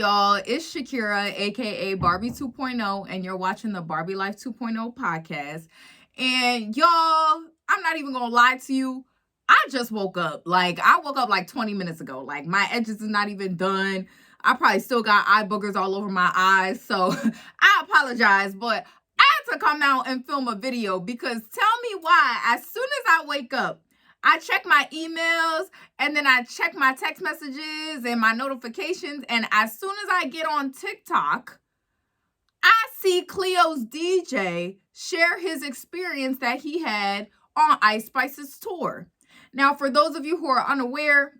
y'all? It's Shakira, aka Barbie 2.0, and you're watching the Barbie Life 2.0 podcast. And y'all, I'm not even gonna lie to you. I just woke up. I woke up like 20 minutes ago. Like, my edges is not even done. I probably still got eye boogers all over my eyes. So I apologize, but I had to come out and film a video because tell me why, as soon as I wake up, I check my emails and then I check my text messages and my notifications. And as soon as I get on TikTok, I see Cleo's DJ share his experience that he had on Ice Spice's tour. Now, for those of you who are unaware,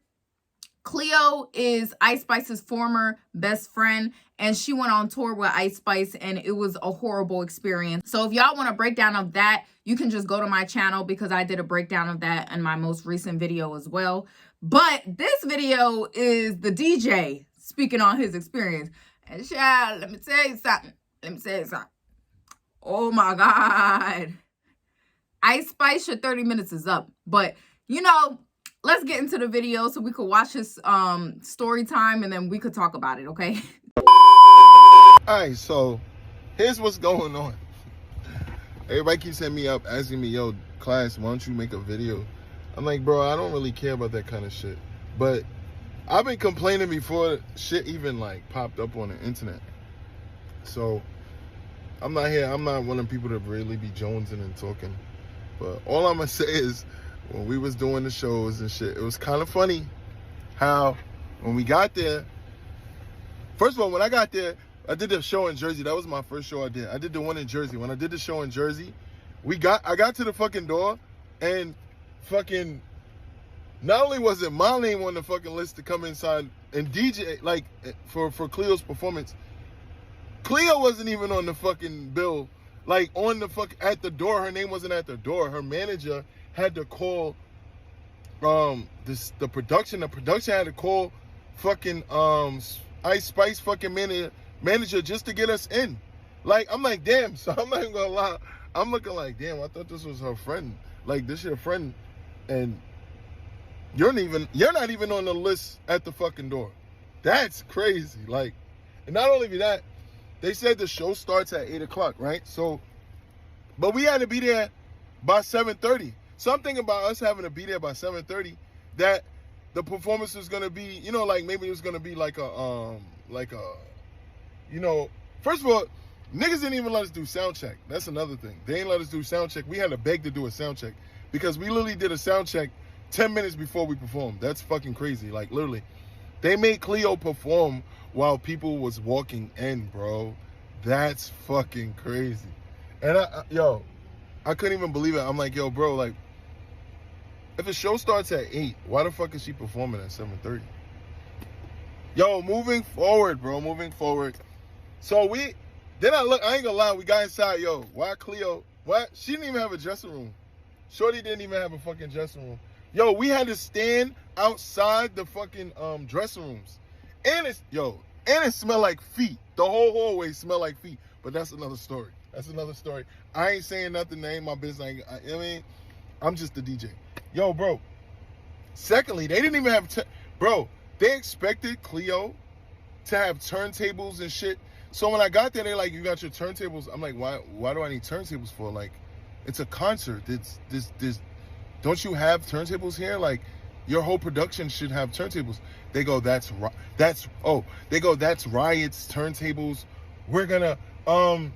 Cleo is Ice Spice's former best friend, and she went on tour with Ice Spice, and it was a horrible experience. So if y'all want a breakdown of that, you can just go to my channel because I did a breakdown of that in my most recent video as well. But this video is the DJ speaking on his experience. And child, let me tell you something. Oh my God. Ice Spice, your 30 minutes is up. But, you know, let's get into the video so we could watch his story time and then we could talk about it, okay? Alright, so here's what's going on. Everybody keeps hitting me up asking me, yo, class, why don't you make a video? I'm like, bro, I don't really care about that kind of shit. But I've been complaining before shit even like popped up on the internet. So I'm not one of the people to really be jonesing and talking. But all I'm gonna say is, when we was doing the shows and shit, it was kind of funny how when we got there, first of all, when I got there, I did the show in Jersey. That was my first show I did. I did the one in Jersey. When I did the show in Jersey, I got to the fucking door and fucking, not only was it my name on the fucking list to come inside and DJ, like, for Cleo's performance, Cleo wasn't even on the fucking bill. Like, on the at the door, her name wasn't at the door. Her manager had to call the production. The production had to call fucking Ice Spice fucking manager just to get us in. Like, I'm like, damn. So I'm not even gonna lie. I'm looking like, damn, I thought this was her friend. Like, this is your friend, and you're not even on the list at the fucking door. That's crazy. Like, and not only that, they said the show starts at 8 o'clock, right? So, but we had to be there by 7:30. So I'm thinking about us having to be there by 7:30, that the performance is going to be, you know, like maybe it's going to be like a, you know, first of all, niggas didn't even let us do sound check. That's another thing. They didn't let us do sound check. We had to beg to do a sound check because we literally did a sound check 10 minutes before we performed. That's fucking crazy. Like, literally. They made Cleo perform while people was walking in, bro. That's fucking crazy. And I couldn't even believe it. I'm like, yo, bro, like, if the show starts at 8, why the fuck is she performing at 7:30? Yo, moving forward, bro, moving forward. So I ain't gonna lie, we got inside, yo, why Cleo, what? She didn't even have a dressing room. Shorty didn't even have a fucking dressing room. Yo, we had to stand outside the fucking dressing rooms. And it smelled like feet. The whole hallway smelled like feet. But that's another story. I ain't saying nothing. That ain't my business. I mean, I'm just the DJ. Yo, bro. Secondly, they didn't even have... Bro, they expected Cleo to have turntables and shit. So when I got there, they're like, you got your turntables? I'm like, why do I need turntables for? Like, it's a concert. Don't you have turntables here? Like, your whole production should have turntables. They go, that's Riot's turntables. We're gonna, I'm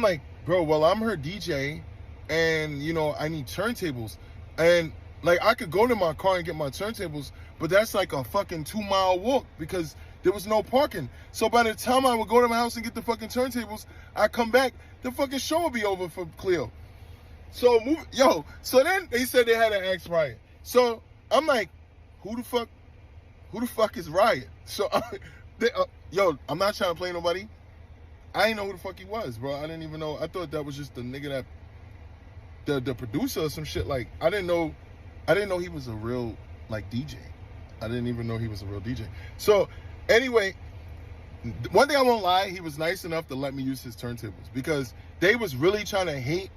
like, bro, well, I'm her DJ, and, you know, I need turntables. And, like, I could go to my car and get my turntables, but that's like a fucking 2-mile walk because there was no parking. So by the time I would go to my house and get the fucking turntables, I come back, the fucking show would be over for Cleo. So then they said they had to ask Riot. So I'm like, who the fuck is Riot? So I'm not trying to play nobody. I didn't know who the fuck he was, bro. I didn't even know. I thought that was just the nigga that the producer or some shit. Like, I didn't know he was a real, like, DJ. I didn't even know he was a real DJ. So anyway, one thing I won't lie, he was nice enough to let me use his turntables because they was really trying to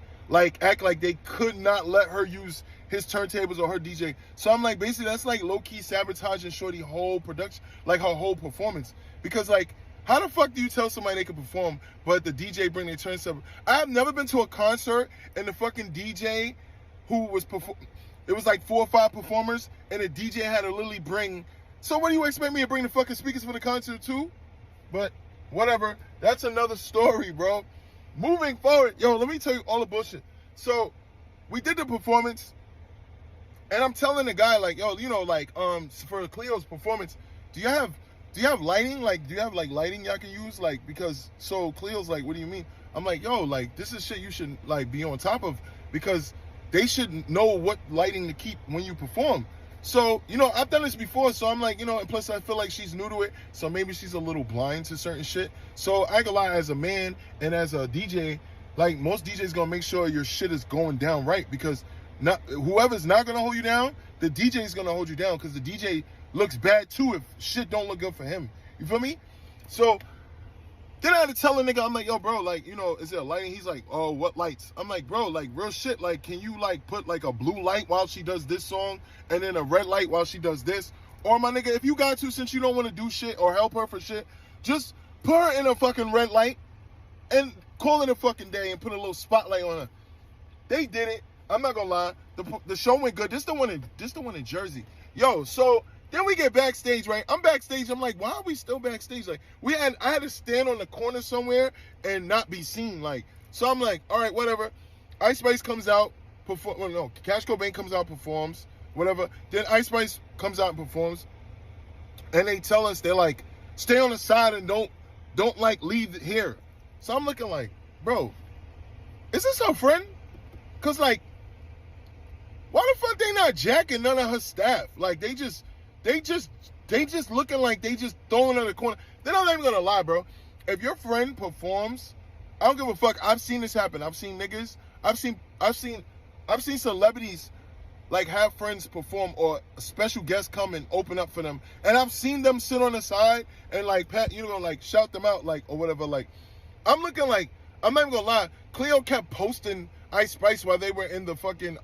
act like they could not let her use his turntables or her DJ. So I'm like, basically, that's like low-key sabotaging Shorty whole production, like her whole performance. Because like, how the fuck do you tell somebody they can perform, but the DJ bring their turntable? I have never been to a concert and the fucking DJ who was it was like 4 or 5 performers, and the DJ had to literally bring. So what do you expect me to bring the fucking speakers for the concert too? But whatever, that's another story, bro. Moving forward, yo, let me tell you all the bullshit. So we did the performance, and I'm telling the guy, like, yo, you know, like, for Cleo's performance, do you have lighting? Like, do you have like lighting y'all can use? Like, because so Cleo's like, what do you mean? I'm like, yo, like, this is shit you should like be on top of, because they should know what lighting to keep when you perform. So, you know, I've done this before, so I'm like, you know, and plus I feel like she's new to it, so maybe she's a little blind to certain shit. So I ain't gonna lie, as a man and as a DJ, like, most DJs gonna make sure your shit is going down right, because whoever's not gonna hold you down, the DJ is gonna hold you down, because the DJ looks bad too if shit don't look good for him. You feel me? So then I had to tell a nigga, I'm like, yo, bro, like, you know, is there lighting? He's like, oh, what lights? I'm like, bro, like, real shit, like, can you, like, put, like, a blue light while she does this song, and then a red light while she does this? Or, my nigga, if you got to, since you don't want to do shit or help her for shit, just put her in a fucking red light and call it a fucking day and put a little spotlight on her. They did it. I'm not gonna lie. The show went good. This the one in Jersey. Yo, so then we get backstage, right? I'm backstage. I'm like, why are we still backstage? Like, I had to stand on the corner somewhere and not be seen. Like, so I'm like, all right, whatever. Ice Spice comes out, Cash Cobain comes out, performs, whatever. Then Ice Spice comes out and performs, and they tell us, they're like, stay on the side and don't like leave here. So I'm looking like, bro, is this her friend? Cause like, why the fuck they not jacking none of her staff? Like, they just looking like they just throwing her in the corner. Then I'm not even gonna lie, bro. If your friend performs, I don't give a fuck. I've seen this happen. I've seen niggas. I've seen celebrities like have friends perform, or a special guest come and open up for them, and I've seen them sit on the side and like pat, you know, like shout them out, like, or whatever. Like, I'm looking like, I'm not even gonna lie. Cleo kept posting Ice Spice while they were in the fucking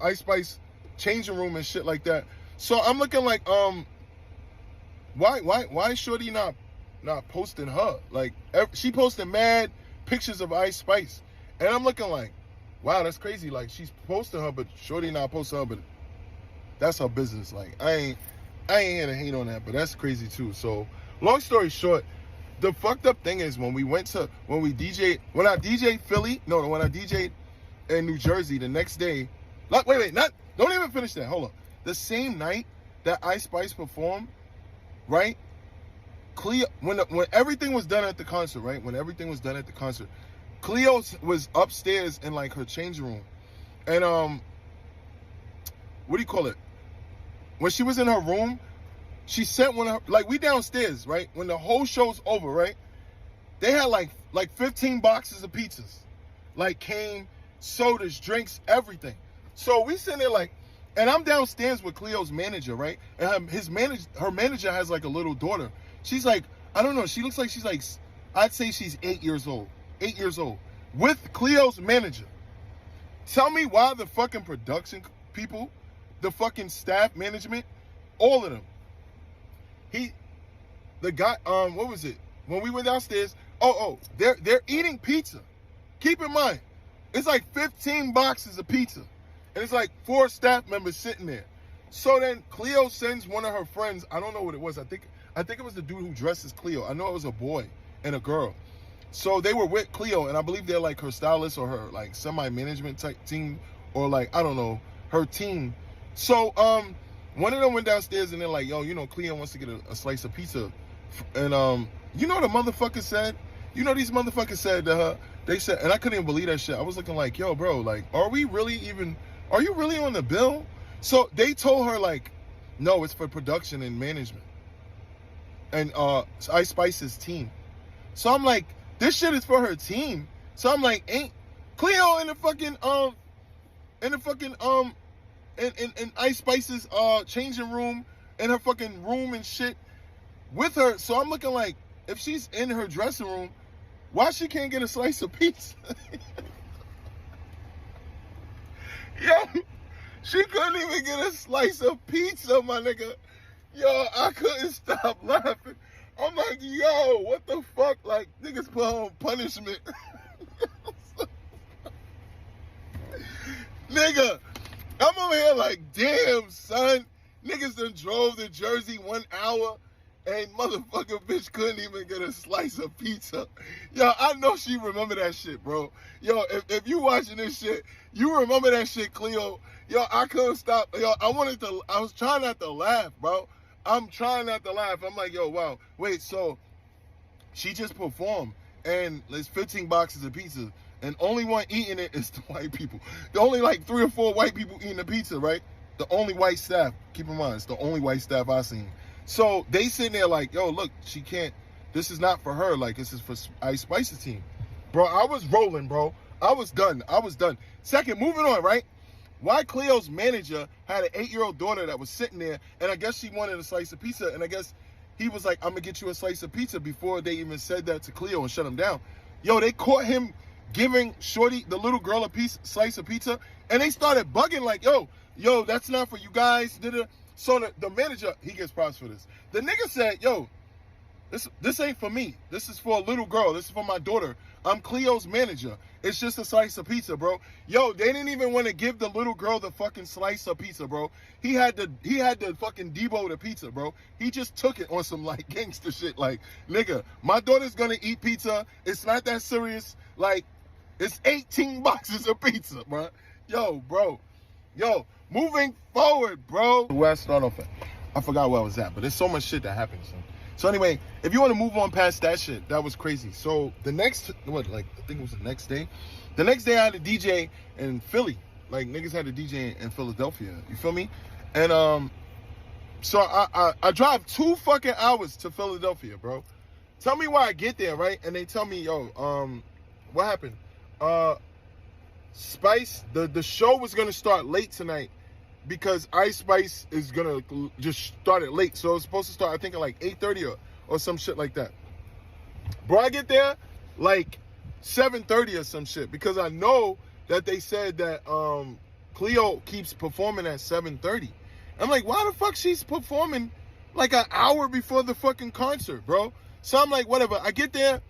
Ice Spice changing room and shit like that. So I'm looking like, why is Shorty not posting her? Like, she posted mad pictures of Ice Spice, and I'm looking like, wow, that's crazy. Like, she's posting her, but Shorty not posting her. But that's her business. Like, I ain't here to hate on that, but that's crazy too. So long story short, the fucked up thing is when I DJ'd Philly, when I DJ'd in New Jersey the next day, don't even finish that. Hold on. The same night that Ice Spice performed, right? Cleo, when everything was done at the concert, right? When everything was done at the concert, Cleo was upstairs in like her change room, and what do you call it? When she was in her room, she sent one of her, like, we downstairs, right? When the whole show's over, right? They had like 15 boxes of pizzas, like, came, sodas, drinks, everything. So we sitting there like, and I'm downstairs with Cleo's manager, right? And her manager has like a little daughter. She's like, I don't know, she looks like she's like, I'd say she's 8 years old. 8 years old. With Cleo's manager. Tell me why the fucking production people, the fucking staff management, all of them. The guy, what was it? When we went downstairs, they're eating pizza. Keep in mind, it's like 15 boxes of pizza. And it's like 4 staff members sitting there. So then Cleo sends one of her friends, I don't know what it was. I think it was the dude who dressed as Cleo. I know it was a boy and a girl. So they were with Cleo, and I believe they're like her stylist or her like semi-management type team, or like, I don't know, her team. So one of them went downstairs and they're like, yo, you know, Cleo wants to get a slice of pizza. And you know what the motherfucker said? You know, these motherfuckers said to her, they said, and I couldn't even believe that shit. I was looking like, yo, bro, like, are you really on the bill? So they told her like, no, it's for production and management. And Ice Spice's team. So I'm like, this shit is for her team. So I'm like, ain't Cleo in Ice Spice's changing room, in her fucking room and shit with her. So I'm looking like, if she's in her dressing room, why she can't get a slice of pizza? Yo, she couldn't even get a slice of pizza, my nigga. Yo, I couldn't stop laughing. I'm like, yo, what the fuck? Like, niggas put on punishment. Nigga, I'm over here like, damn, son. Niggas done drove to Jersey 1 hour and motherfucking bitch couldn't even get a slice of pizza. Yo, I know she remember that shit, bro. Yo, if you watching this shit, you remember that shit, Cleo. Yo, I couldn't stop. Yo, I was trying not to laugh, bro. I'm trying not to laugh. I'm like, yo, wow. Wait, so she just performed and there's 15 boxes of pizza and only one eating it is the white people. The only like 3 or 4 white people eating the pizza, right? The only white staff. Keep in mind, it's the only white staff I seen. So they sitting there like, yo, look, she can't, this is not for her. Like, this is for Ice Spice's team. Bro, I was rolling, bro. I was done. Second, moving on, right? Why Cleo's manager had an 8-year-old daughter that was sitting there, and I guess she wanted a slice of pizza, and I guess he was like, I'm going to get you a slice of pizza before they even said that to Cleo and shut him down. Yo, they caught him giving Shorty, the little girl, a slice of pizza, and they started bugging like, yo, that's not for you guys. So the manager, he gets props for this. The nigga said, yo, this ain't for me. This is for a little girl. This is for my daughter. I'm Cleo's manager. It's just a slice of pizza, bro. Yo, they didn't even want to give the little girl the fucking slice of pizza, bro. He had to fucking Debo the pizza, bro. He just took it on some like gangster shit. Like, nigga, my daughter's gonna eat pizza. It's not that serious. Like, it's 18 boxes of pizza, bro. Yo, bro. Yo, moving forward, bro. Where I start off at? I forgot where I was at, but there's so much shit that happened, son. So anyway, if you want to move on past that shit, that was crazy. So the next, I think it was the next day. The next day I had a DJ in Philly. Like, niggas had a DJ in Philadelphia. You feel me? And so I drive 2 fucking hours to Philadelphia, bro. Tell me why I get there, right? And they tell me, yo, what happened? Spice, the show was gonna start late tonight because Ice Spice is gonna just start it late. So it was supposed to start, I think, at like 8:30 or some shit like that. Bro, I get there like 7:30 or some shit because I know that they said that Cleo keeps performing at 7:30. I'm like, why the fuck she's performing like an hour before the fucking concert, bro? So I'm like, whatever. I get there.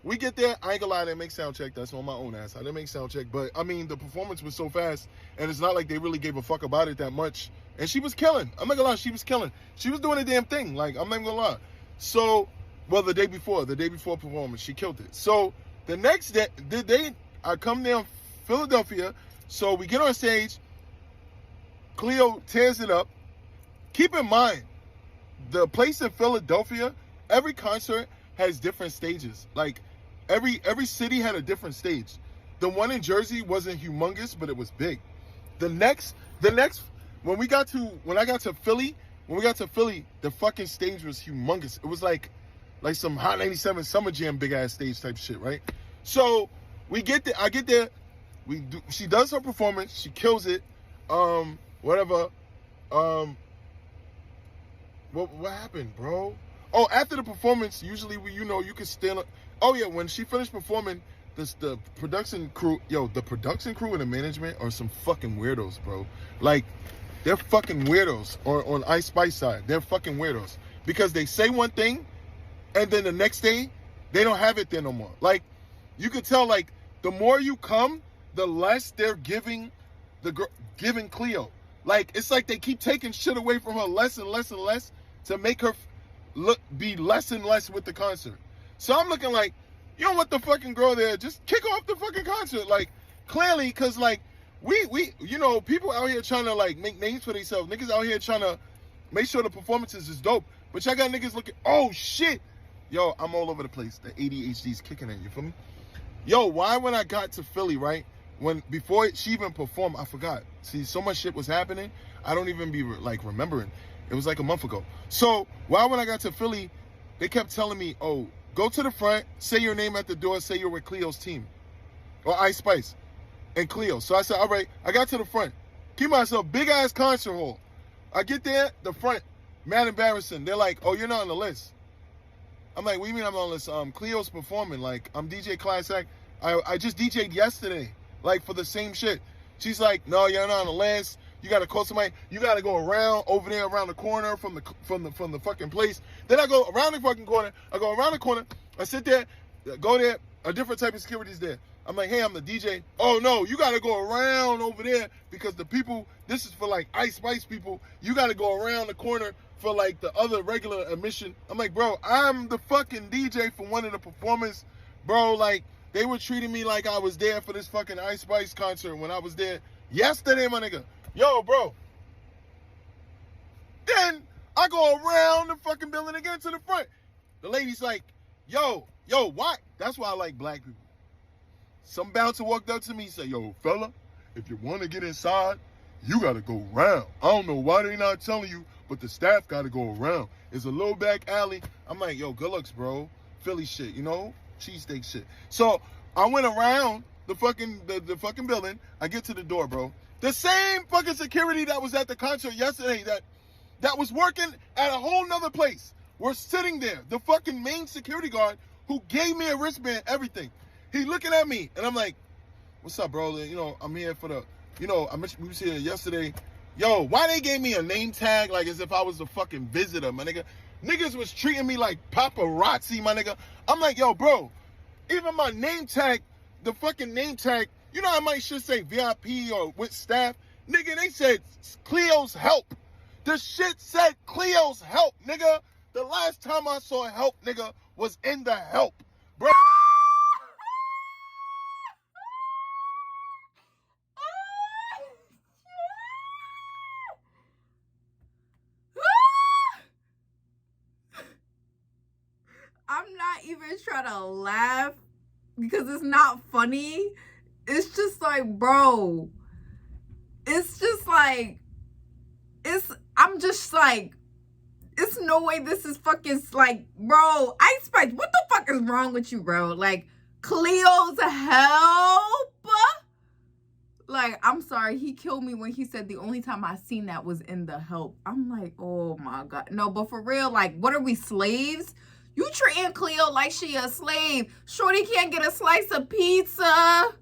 We get there, I ain't gonna lie, I didn't make sound check. That's on my own ass. I didn't make sound check. But, I mean, the performance was so fast, and it's not like they really gave a fuck about it that much. And she was killing. I'm not gonna lie, she was killing. She was doing a damn thing. Like, I'm not even gonna lie. So, well, the day before performance, she killed it. So, the next day, I come down Philadelphia. So, we get on stage. Cleo tears it up. Keep in mind, the place in Philadelphia, every concert has different stages. Like, every city had a different stage. The one in Jersey wasn't humongous, but it was big. The next when I got to Philly, the fucking stage was humongous. It was like some Hot 97 Summer Jam big ass stage type shit, right? So we get there, I get there, she does her performance, she kills it. Whatever. What happened, bro? Oh, after the performance, usually you can stand up. Oh yeah, when she finished performing, the production crew and the management are some fucking weirdos, bro. Like, they're fucking weirdos. Or on Ice Spice side, they're fucking weirdos. Because they say one thing, and then the next day, they don't have it there no more. Like, you could tell, like, the more you come, the less they're giving Cleo. Like, it's like they keep taking shit away from her less and less and less to make her be less and less with the concert. So I'm looking like, you don't want the fucking girl there, just kick off the fucking concert. Like, clearly, because like we people out here trying to like make names for themselves. Niggas out here trying to make sure the performances is dope. But y'all got niggas looking, oh shit. Yo, I'm all over the place. The ADHD's kicking in, you feel me? Yo, why when I got to Philly, right? Before she even performed, I forgot. See, so much shit was happening, I don't even be like remembering. It was like a month ago. So why when I got to Philly, they kept telling me, oh, go to the front, say your name at the door, say you're with Cleo's team. Or Ice Spice and Cleo. So I said, all right, I got to the front. Keep myself, big ass concert hall. I get there, the front, mad embarrassing. They're like, oh, you're not on the list. I'm like, what do you mean I'm not on the list? Cleo's performing. Like, I'm DJ Class Act. I just DJ'd yesterday, like, for the same shit. She's like, no, you're not on the list. You gotta call somebody. You gotta go around over there, around the corner from the fucking place. Then I go around the fucking corner. I go around the corner. I sit there, go there. A different type of security's there. I'm like, hey, I'm the DJ. Oh no, you gotta go around over there because the people. This is for like Ice Spice people. You gotta go around the corner for like the other regular admission. I'm like, bro, I'm the fucking DJ for one of the performers, bro. Like they were treating me like I was there for this fucking Ice Spice concert when I was there yesterday, my nigga. Yo, bro. Then I go around the fucking building again to the front. The lady's like, yo, what? That's why I like black people. Some bouncer walked up to me and said, yo, fella, if you want to get inside, you got to go around. I don't know why they not telling you, but the staff got to go around. It's a little back alley. I'm like, yo, good looks, bro. Philly shit, you know? Cheesesteak shit. So I went around the fucking building. I get to the door, bro. The same fucking security that was at the concert yesterday that was working at a whole nother place. We're sitting there. The fucking main security guard who gave me a wristband, everything. He looking at me, and I'm like, what's up, bro? You know, I'm here for the, you know, we was here yesterday. Yo, why they gave me a name tag like as if I was a fucking visitor, my nigga? Niggas was treating me like paparazzi, my nigga. I'm like, yo, bro, even my name tag, the fucking name tag, you know, I might should say VIP or with staff. Nigga, they said Cleo's help. The shit said Cleo's help, nigga. The last time I saw help, nigga, was in the help, bro. I'm not even trying to laugh because it's not funny. It's just like, bro. It's just like, I'm just like, it's no way this is fucking, like, bro, Ice Spice, what the fuck is wrong with you, bro? Like, Cleo's help? Like, I'm sorry, he killed me when he said the only time I seen that was in the help. I'm like, oh my God. No, but for real, like, what are we, slaves? You treating Cleo like she a slave. Shorty can't get a slice of pizza.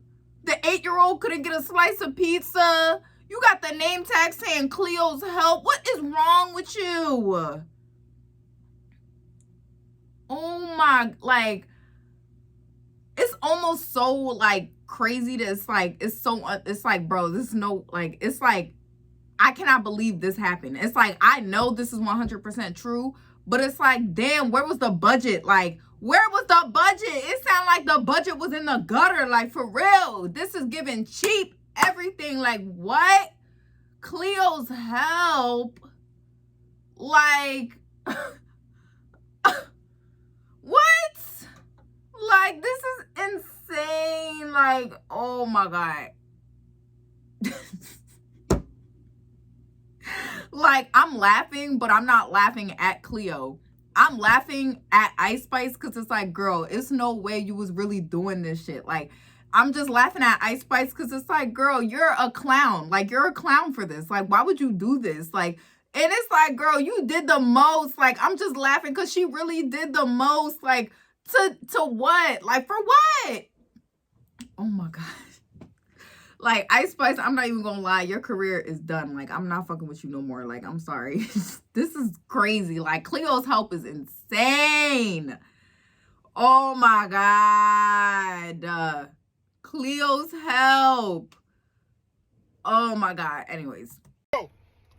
The 8-year-old couldn't get a slice of pizza. You got the name tag saying Cleo's help. What is wrong with you? Oh my, like, it's almost so, like, crazy that it's like, bro, this is no, like, it's like, I cannot believe this happened. It's like, I know this is 100% true, but it's like, damn, where was the budget? Like, where was the budget? It sounded like the budget was in the gutter, like, for real. This is giving cheap everything. Like, what? Cleo's help? Like, what? Like, this is insane. Like, oh my God. Like, I'm laughing, but I'm not laughing at Cleo. I'm laughing at Ice Spice because it's like, girl, it's no way you was really doing this shit. Like, I'm just laughing at Ice Spice because it's like, girl, you're a clown. Like, you're a clown for this. Like, why would you do this? Like, and it's like, girl, you did the most. Like, I'm just laughing because she really did the most. Like, to what? Like, for what? Oh my God. Like, Ice Spice, I'm not even gonna lie, your career is done. Like, I'm not fucking with you no more. Like, I'm sorry. This is crazy. Like, Cleo's help is insane. Oh my God. Cleo's help. Oh my God. Anyways. Bro,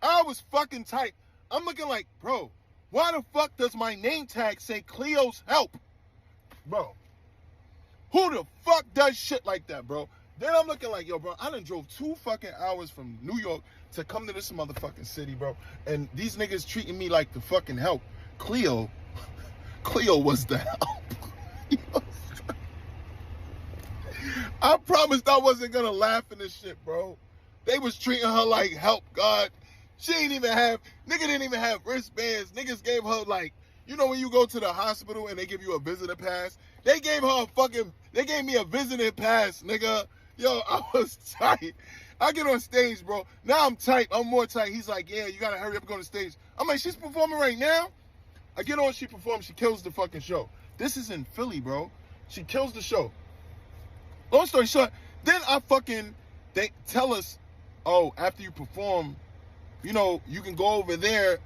I was fucking tight. I'm looking like, bro, why the fuck does my name tag say Cleo's help? Bro, who the fuck does shit like that, bro? Then I'm looking like, yo, bro, I done drove 2 fucking hours from New York to come to this motherfucking city, bro. And these niggas treating me like the fucking help. Cleo was the help. I promised I wasn't gonna laugh in this shit, bro. They was treating her like help, God. She didn't even have wristbands. Niggas gave her like, you know when you go to the hospital and they give you a visitor pass? They gave me a visitor pass, nigga. Yo, I was tight. I get on stage, bro. Now I'm tight. I'm more tight. He's like, yeah, you gotta hurry up and go to stage. I'm like, she's performing right now? I get on, she performs, she kills the fucking show. This is in Philly, bro. She kills the show. Long story short, then I fucking they tell us, oh, after you perform, you know, you can go over there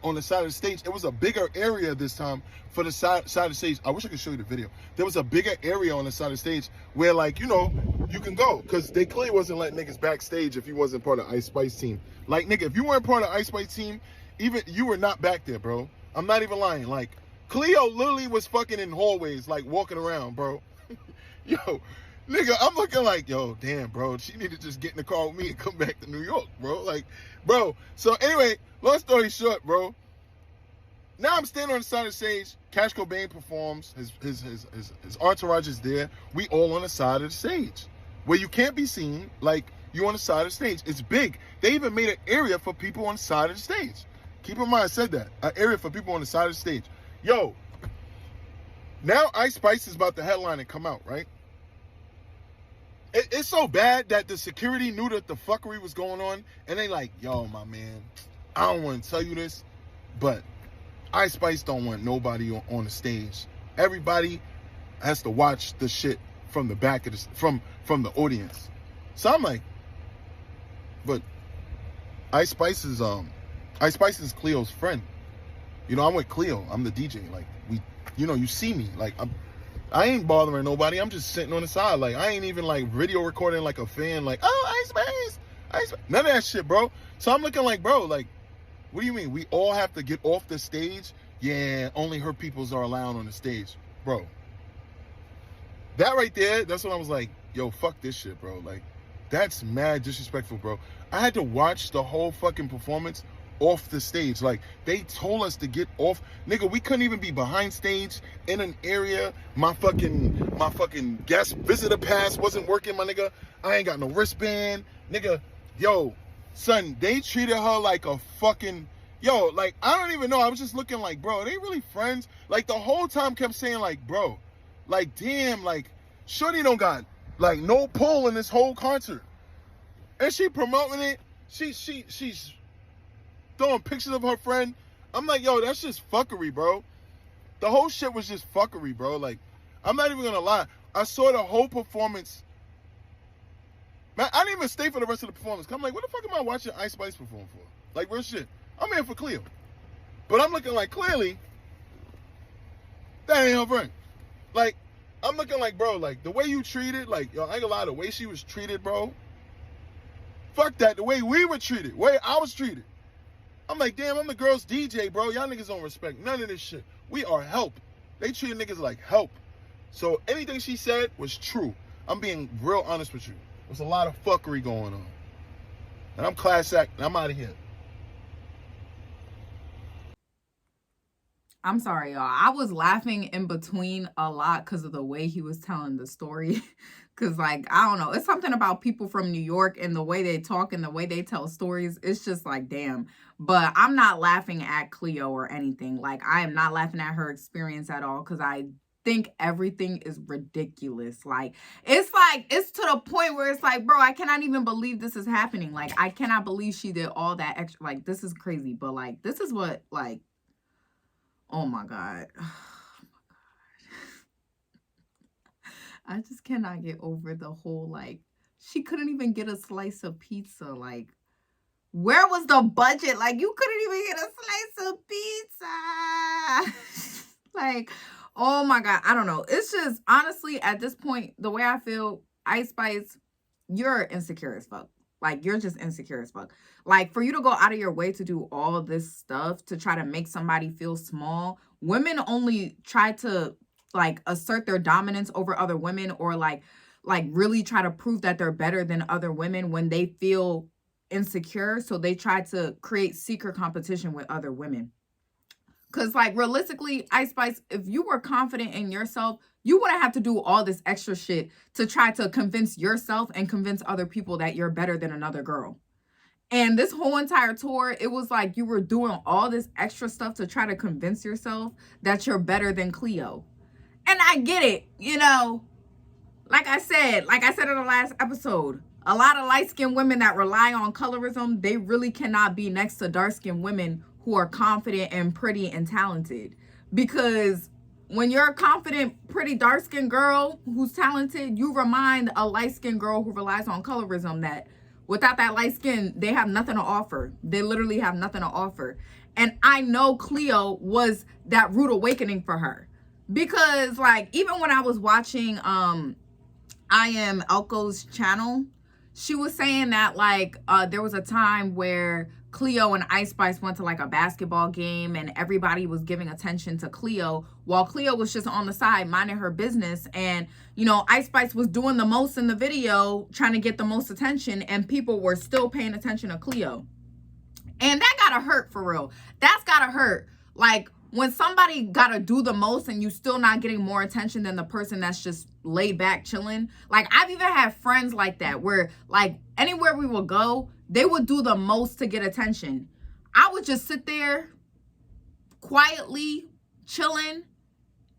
on the side of the stage. It was a bigger area this time for the side of the stage. I wish I could show you the video. There was a bigger area on the side of the stage where, like, you know, you can go, because they clearly wasn't letting niggas backstage if you wasn't part of Ice Spice team. Like, nigga, if you weren't part of Ice Spice team, even you were not back there, bro. I'm not even lying. Like, Cleo literally was fucking in hallways, like walking around, bro. Yo, nigga, I'm looking like, yo, damn, bro, she need to just get in the car with me and come back to New York, bro. Like, bro. So anyway, long story short, bro. Now I'm standing on the side of the stage. Cash Cobain performs. His entourage is there. We all on the side of the stage, where you can't be seen. Like, you on the side of the stage. It's big. They even made an area for people on the side of the stage. Keep in mind, I said that. An area for people on the side of the stage. Yo, now Ice Spice is about to headline and come out, right? It's so bad that the security knew that the fuckery was going on, and they like, yo, my man, I don't want to tell you this, but Ice Spice don't want nobody on the stage. Everybody has to watch the shit from the back of the from the audience. So I'm like, but Ice Spice is Cleo's friend. You know, I'm with Cleo. I'm the DJ. Like, we, you know, you see me. Like, I ain't bothering nobody. I'm just sitting on the side. Like, I ain't even like video recording like a fan. Like, oh, Ice Spice, Ice Spice. None of that shit, bro. So I'm looking like, bro, like, what do you mean? We all have to get off the stage? Yeah, only her peoples are allowed on the stage. Bro. That right there, that's when I was like, yo, fuck this shit, bro. Like, that's mad disrespectful, bro. I had to watch the whole fucking performance off the stage. Like, they told us to get off. Nigga, we couldn't even be behind stage in an area. My fucking guest visitor pass wasn't working, my nigga. I ain't got no wristband. Nigga, yo, son, they treated her like a fucking, yo, like, I don't even know. I was just looking like, bro, are they really friends? Like, the whole time kept saying, like, bro, like, damn, like, shorty don't got, like, no pull in this whole concert. And she promoting it. She's throwing pictures of her friend. I'm like, yo, that's just fuckery, bro. The whole shit was just fuckery, bro. Like, I'm not even gonna lie. I saw the whole performance. Man, I didn't even stay for the rest of the performance. I'm like, what the fuck am I watching Ice Spice perform for? Like, real shit. I'm here for Cleo. But I'm looking like, clearly, that ain't her friend. Like, I'm looking like, bro, like, the way you treated, like, yo, I ain't gonna lie, the way she was treated, bro. Fuck that, the way we were treated, the way I was treated. I'm like, damn, I'm the girl's DJ, bro. Y'all niggas don't respect none of this shit. We are help. They treated niggas like help. So anything she said was true. I'm being real honest with you. There's a lot of fuckery going on. And I'm class act, and I'm out of here. I'm sorry, y'all. I was laughing in between a lot because of the way he was telling the story. Because, like, I don't know. It's something about people from New York and the way they talk and the way they tell stories. It's just like, damn. But I'm not laughing at Cleo or anything. Like, I am not laughing at her experience at all because I think everything is ridiculous. Like, it's to the point where it's like, bro, I cannot even believe this is happening. Like, I cannot believe she did all that extra. Like, this is crazy. But, like, this is what, like, oh my God. I just cannot get over the whole, like, she couldn't even get a slice of pizza. Like, where was the budget? Like, you couldn't even get a slice of pizza. Like, oh my God. I don't know. It's just, honestly, at this point, the way I feel, Ice Spice, you're insecure as fuck. Like, you're just insecure as fuck. Like, for you to go out of your way to do all this stuff to try to make somebody feel small, women only try to, like, assert their dominance over other women or, like really try to prove that they're better than other women when they feel insecure. So they try to create secret competition with other women. Because, like, realistically, Ice Spice, if you were confident in yourself, you wouldn't have to do all this extra shit to try to convince yourself and convince other people that you're better than another girl. And this whole entire tour, it was like you were doing all this extra stuff to try to convince yourself that you're better than Cleo. And I get it, you know, like I said in the last episode, a lot of light-skinned women that rely on colorism, they really cannot be next to dark-skinned women who are confident and pretty and talented. Because when you're a confident, pretty dark-skinned girl who's talented, you remind a light-skinned girl who relies on colorism that without that light skin, they have nothing to offer. They literally have nothing to offer. And I know Cleo was that rude awakening for her. Because, like, even when I was watching I Am Elko's channel, she was saying that, like, there was a time where Cleo and Ice Spice went to, like, a basketball game and everybody was giving attention to Cleo while Cleo was just on the side minding her business. And, you know, Ice Spice was doing the most in the video, trying to get the most attention, and people were still paying attention to Cleo. And that gotta hurt, for real. That's gotta hurt. Like, when somebody gotta do the most and you still not getting more attention than the person that's just laid back chilling. Like, I've even had friends like that where, like, anywhere we would go, they would do the most to get attention. I would just sit there quietly chilling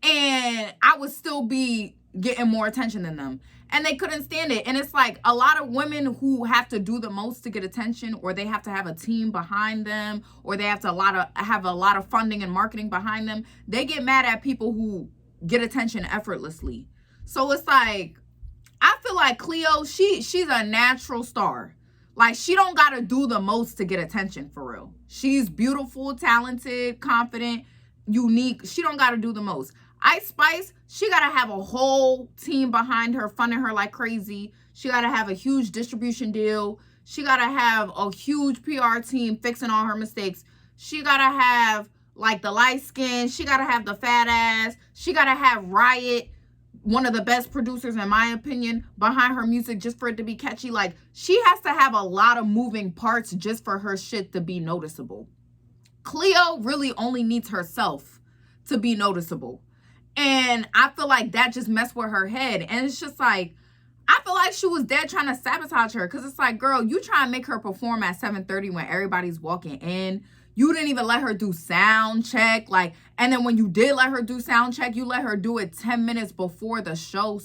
and I would still be getting more attention than them. And they couldn't stand it. And it's like a lot of women who have to do the most to get attention, or they have to have a team behind them, or they have to have a lot of funding and marketing behind them. They get mad at people who get attention effortlessly. So it's like, I feel like Cleo, she's a natural star. Like, she don't gotta do the most to get attention, for real. She's beautiful, talented, confident, unique. She don't gotta do the most. Ice Spice, she gotta have a whole team behind her, funding her like crazy. She gotta have a huge distribution deal. She gotta have a huge PR team fixing all her mistakes. She gotta have, like, the light skin. She gotta have the fat ass. She gotta have Riot, one of the best producers in my opinion, behind her music just for it to be catchy. Like, she has to have a lot of moving parts just for her shit to be noticeable. Cleo really only needs herself to be noticeable. And I feel like that just messed with her head. And it's just like, I feel like she was dead trying to sabotage her. Because it's like, girl, you try and make her perform at 7:30 when everybody's walking in. You didn't even let her do sound check. Like, and then when you did let her do sound check, you let her do it 10 minutes before the show,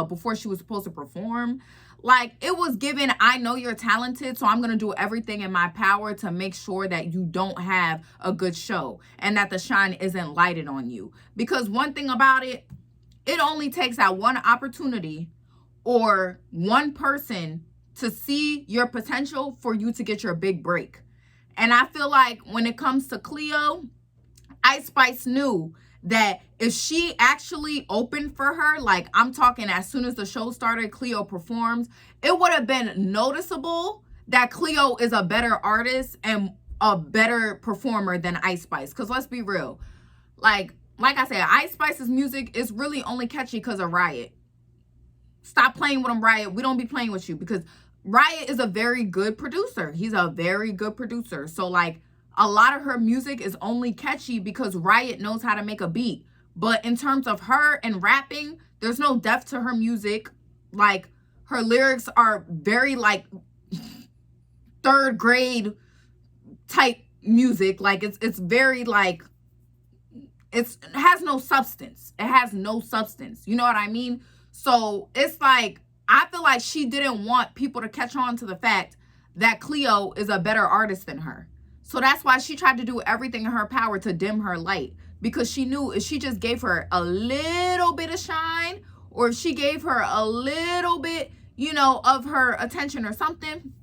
before she was supposed to perform. Like, it was given, I know you're talented, so I'm going to do everything in my power to make sure that you don't have a good show and that the shine isn't lighted on you. Because one thing about it, it only takes that one opportunity or one person to see your potential for you to get your big break. And I feel like when it comes to Cleo, Ice Spice knew that if she actually opened for her, like, I'm talking as soon as the show started, Cleo performs, it would have been noticeable that Cleo is a better artist and a better performer than Ice Spice. Because let's be real. Like I said, Ice Spice's music is really only catchy because of Riot. Stop playing with them, Riot. We don't be playing with you, because Riot is a very good producer. He's a very good producer. So, like, a lot of her music is only catchy because Riot knows how to make a beat. But in terms of her and rapping, there's no depth to her music. Like, her lyrics are very, like, third grade type music. Like, it's very, like, it has no substance. It has no substance. You know what I mean? So it's like, I feel like she didn't want people to catch on to the fact that Cleo is a better artist than her. So that's why she tried to do everything in her power to dim her light, because she knew if she just gave her a little bit of shine, or if she gave her a little bit, you know, of her attention or something,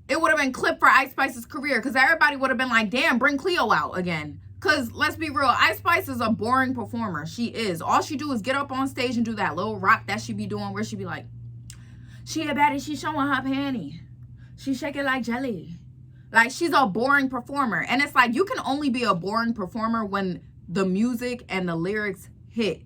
it would have been clipped for Ice Spice's career, because everybody would have been like, damn, bring Cleo out again. Because let's be real, Ice Spice is a boring performer. She is. All she do is get up on stage and do that little rock that she be doing where she be like, she a baddie, she showing her panty. She shake it like jelly. Like, she's a boring performer. And it's like, you can only be a boring performer when the music and the lyrics hit.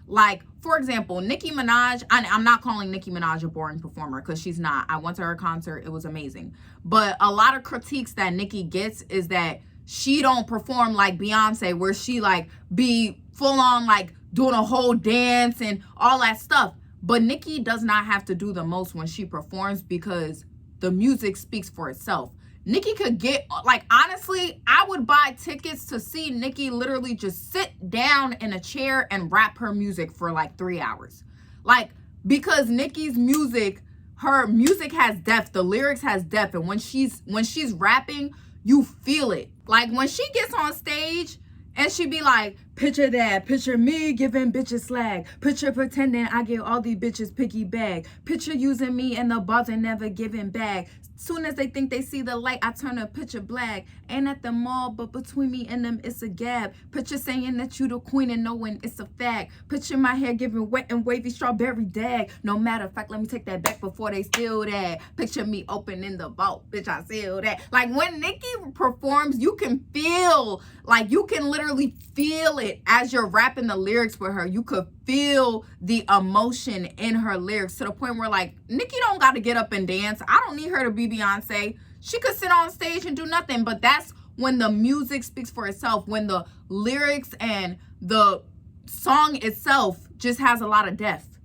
Like, for example, Nicki Minaj, I'm not calling Nicki Minaj a boring performer, because she's not. I went to her concert. It was amazing. But a lot of critiques that Nicki gets is that she don't perform like Beyonce, where she, like, be full on, like, doing a whole dance and all that stuff. But Nicki does not have to do the most when she performs, because the music speaks for itself. Nicki could get, like, honestly, I would buy tickets to see Nicki literally just sit down in a chair and rap her music for like 3 hours. Like, because Nicki's music, her music has depth, the lyrics has depth, and when she's rapping, you feel it. Like, when she gets on stage and she be like, Picture that. Picture me giving bitches slag. Picture pretending I give all these bitches piggyback. Picture using me in the bars and never giving back. Soon as they think they see the light, I turn a picture black. Ain't at the mall, but between me and them, it's a gap. Picture saying that you the queen and knowing it's a fact. Picture my hair giving wet and wavy strawberry dag. No matter of fact, let me take that back before they steal that. Picture me opening the vault, bitch, I seal that. Like when Nicki performs, you can feel, like you can literally feel it as you're rapping the lyrics with her. You could feel the emotion in her lyrics to the point where like Nicki don't got to get up and dance. I don't need her to be Beyonce. She could sit on stage and do nothing, but that's when the music speaks for itself, when the lyrics and the song itself just has a lot of depth.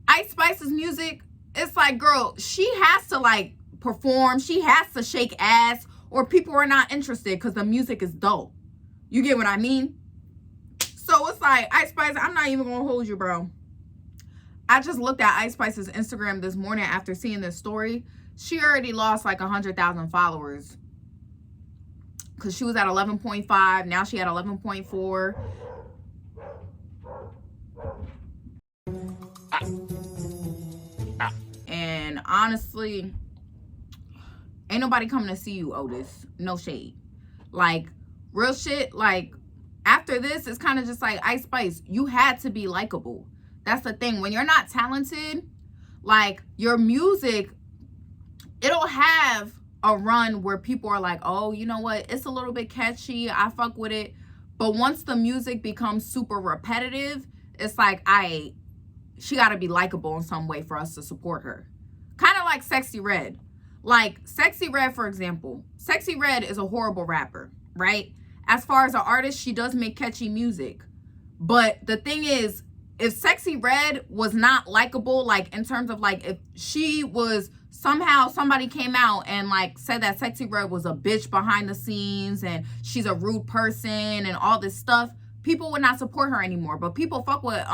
Ice Spice's music, it's like, girl, she has to like perform, she has to shake ass, or people are not interested because the music is dope. You get what I mean? So it's like, Ice Spice, I'm not even gonna hold you, bro. I just looked at Ice Spice's Instagram this morning after seeing this story. She already lost like 100,000 followers because she was at 11.5. Now she at 11.4. And honestly, ain't nobody coming to see you, Otis. No shade. Like, real shit, like, after this, it's kind of just like, Ice Spice, you had to be likable. That's the thing. When you're not talented, like, your music, it'll have a run where people are like, oh, you know what? It's a little bit catchy. I fuck with it. But once the music becomes super repetitive, it's like, she got to be likable in some way for us to support her. Kind of like Sexy Red. Like, Sexy Red, for example. Sexy Red is a horrible rapper, right? As far as an artist, she does make catchy music. But the thing is, if Sexy Red was not likable, like in terms of like if she was somehow somebody came out and like said that Sexy Red was a bitch behind the scenes and she's a rude person and all this stuff, people would not support her anymore. But people fuck with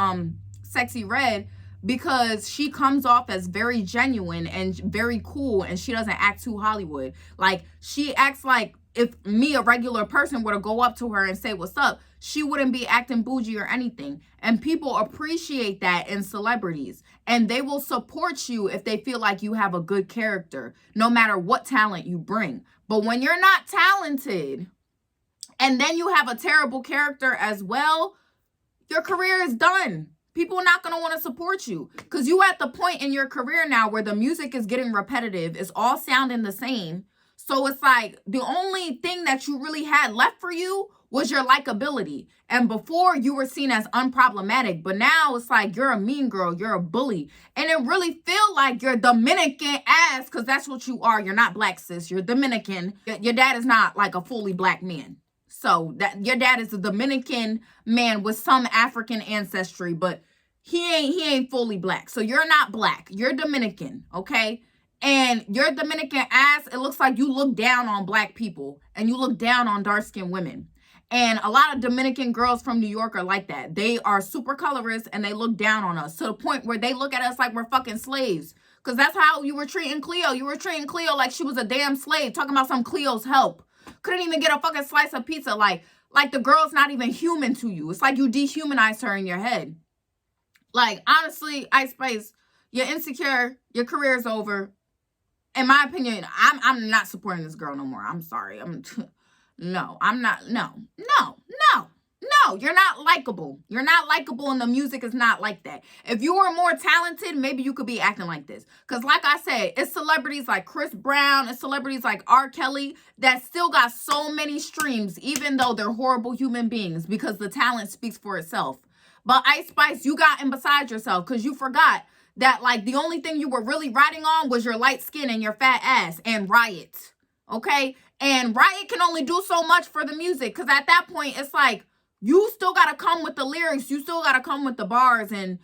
Sexy Red because she comes off as very genuine and very cool, and she doesn't act too Hollywood. Like, she acts like if me, a regular person, were to go up to her and say what's up, she wouldn't be acting bougie or anything. And people appreciate that in celebrities, and they will support you if they feel like you have a good character, no matter what talent you bring. But when you're not talented and then you have a terrible character as well, your career is done. People are not going to want to support you because you at the point in your career now where the music is getting repetitive. It's all sounding the same. So it's like the only thing that you really had left for you was your likability. And before, you were seen as unproblematic, but now it's like you're a mean girl, you're a bully. And it really feel like you're Dominican ass, because that's what you are. You're not black, sis. You're Dominican. Your dad is not like a fully black man. So that your dad is a Dominican man with some African ancestry, but he ain't fully black. So you're not black. You're Dominican, okay? And your Dominican ass, it looks like you look down on black people and you look down on dark-skinned women. And a lot of Dominican girls from New York are like that. They are super colorist and they look down on us to the point where they look at us like we're fucking slaves. Because that's how you were treating Cleo. You were treating Cleo like she was a damn slave, talking about some Cleo's help. Couldn't even get a fucking slice of pizza. Like the girl's not even human to you. It's like you dehumanized her in your head. Like, honestly, Ice Spice, you're insecure. Your career's over. In my opinion, I'm not supporting this girl no more. I'm sorry. No, I'm not. No. You're not likable. You're not likable, and the music is not like that. If you were more talented, maybe you could be acting like this. Because like I said, it's celebrities like Chris Brown, it's celebrities like R. Kelly that still got so many streams, even though they're horrible human beings, because the talent speaks for itself. But Ice Spice, you got in beside yourself because you forgot that like the only thing you were really riding on was your light skin and your fat ass and Riot. Okay? And Riot can only do so much for the music, because at that point, it's like, you still got to come with the lyrics. You still got to come with the bars. And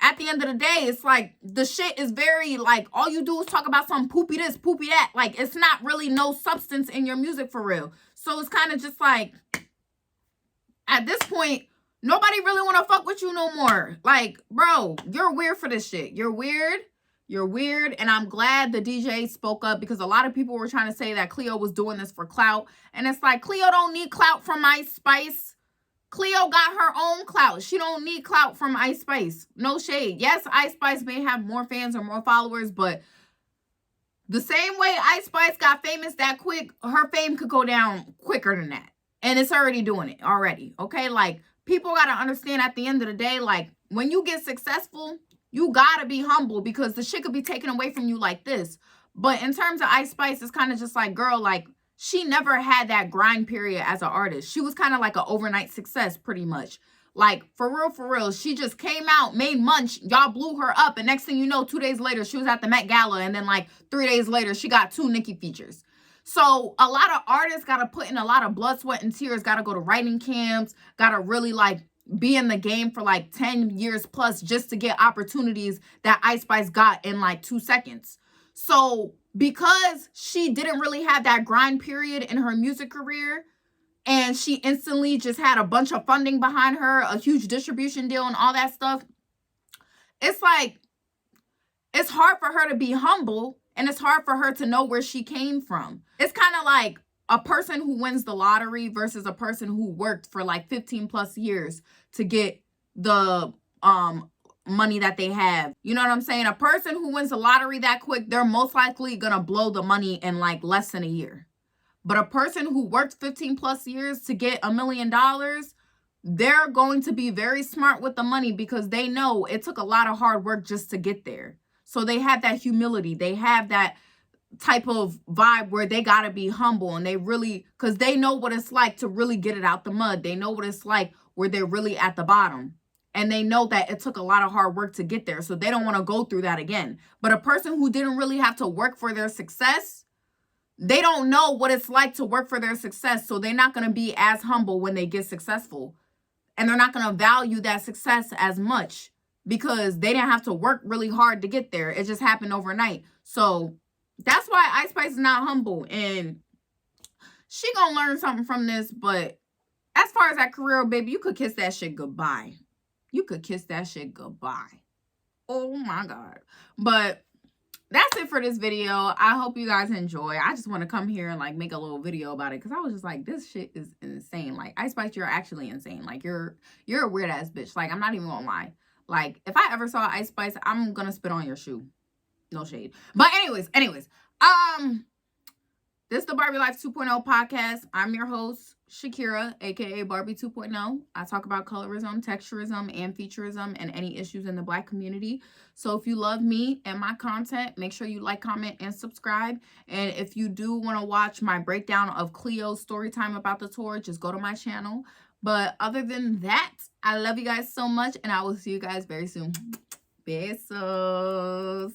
at the end of the day, it's like the shit is very like, all you do is talk about some poopy this, poopy that. Like, it's not really no substance in your music for real. So it's kind of just like, at this point, nobody really want to fuck with you no more. Like, bro, you're weird for this shit. You're weird. You're weird. And I'm glad the DJ spoke up, because a lot of people were trying to say that Cleo was doing this for clout. And it's like, Cleo don't need clout from Ice Spice. Cleo got her own clout. She don't need clout from Ice Spice. No shade. Yes, Ice Spice may have more fans or more followers, but the same way Ice Spice got famous that quick, her fame could go down quicker than that. And it's already doing it already. Okay? Like, people got to understand at the end of the day, like, when you get successful, you got to be humble because the shit could be taken away from you like this. But in terms of Ice Spice, it's kind of just like, girl, like, she never had that grind period as an artist. She was kind of like an overnight success, pretty much. Like, for real, she just came out, made Munch, y'all blew her up, and next thing you know, 2 days later, she was at the Met Gala, and then, like, 3 days later, she got 2 Nicki features. So, a lot of artists got to put in a lot of blood, sweat, and tears, got to go to writing camps, got to really, like, be in the game for, like, 10 years plus just to get opportunities that Ice Spice got in, like, 2 seconds. So, because she didn't really have that grind period in her music career, and she instantly just had a bunch of funding behind her, a huge distribution deal and all that stuff, it's like, it's hard for her to be humble, and it's hard for her to know where she came from. It's kind of like a person who wins the lottery versus a person who worked for like 15 plus years to get the money that they have. You know what I'm saying? A person who wins the lottery that quick, they're most likely gonna blow the money in like less than a year. But a person who worked 15 plus years to get $1 million, they're going to be very smart with the money because they know it took a lot of hard work just to get there. So they have that humility. They have that type of vibe where they got to be humble, and they really, because they know what it's like to really get it out the mud. They know what it's like where they're really at the bottom. And they know that it took a lot of hard work to get there. So they don't want to go through that again. But a person who didn't really have to work for their success, they don't know what it's like to work for their success. So they're not going to be as humble when they get successful. And they're not going to value that success as much because they didn't have to work really hard to get there. It just happened overnight. So that's why Ice Spice is not humble. And she going to learn something from this. But as far as that career, baby, you could kiss that shit goodbye. You could kiss that shit goodbye. Oh my God. But that's it for this video. I hope you guys enjoy. I just want to come here and like make a little video about it because I was just like, this shit is insane. Like, Ice Spice, you're actually insane. Like, you're a weird ass bitch. Like, I'm not even gonna lie. Like, if I ever saw Ice Spice, I'm gonna spit on your shoe. No shade. But anyways, this is the Barbie Life 2.0 podcast. I'm your host, Shakira, aka Barbie 2.0. I talk about colorism, texturism, and featureism, and any issues in the Black community. So if you love me and my content, make sure you like, comment, and subscribe. And if you do want to watch my breakdown of Cleo's story time about the tour, just go to my channel. But other than that, I love you guys so much, and I will see you guys very soon. Besos.